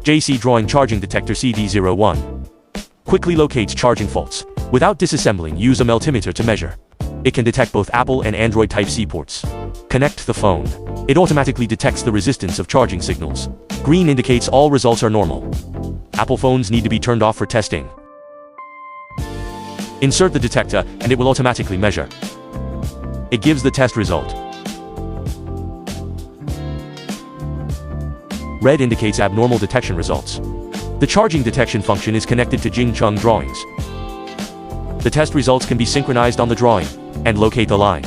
JCID Charging Detector CD01 quickly locates charging faults. Without disassembling, use a multimeter to measure. It can detect both Apple and Android Type-C ports. Connect the phone. It automatically detects the resistance of charging signals. Green indicates all results are normal. Apple phones need to be turned off for testing. Insert the detector and it will automatically measure. It gives the test result. Red indicates abnormal detection results. The charging detection function is connected to Jing-Chung drawings. The test results can be synchronized on the drawing and locate the line.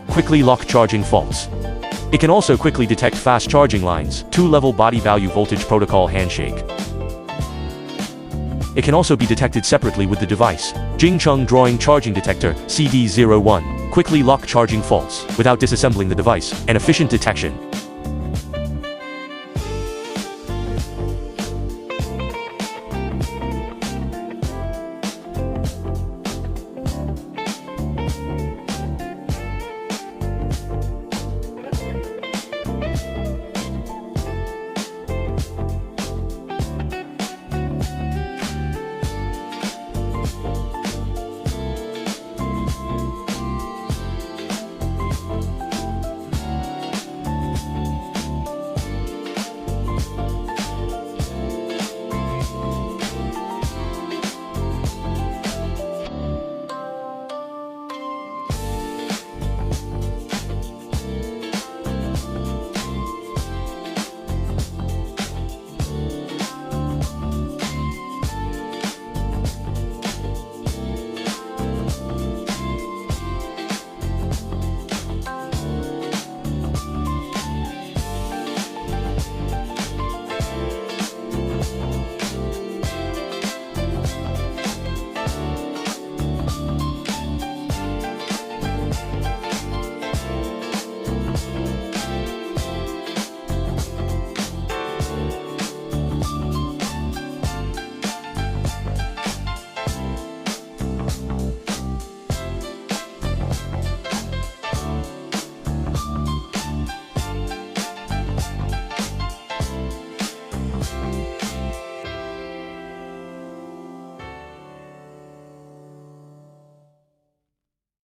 Quickly lock charging faults. It can also quickly detect fast charging lines, 2-level body value voltage protocol handshake. It can also be detected separately with the device. Jing-Chung Drawing Charging Detector CD01 quickly lock charging faults without disassembling the device, and efficient detection.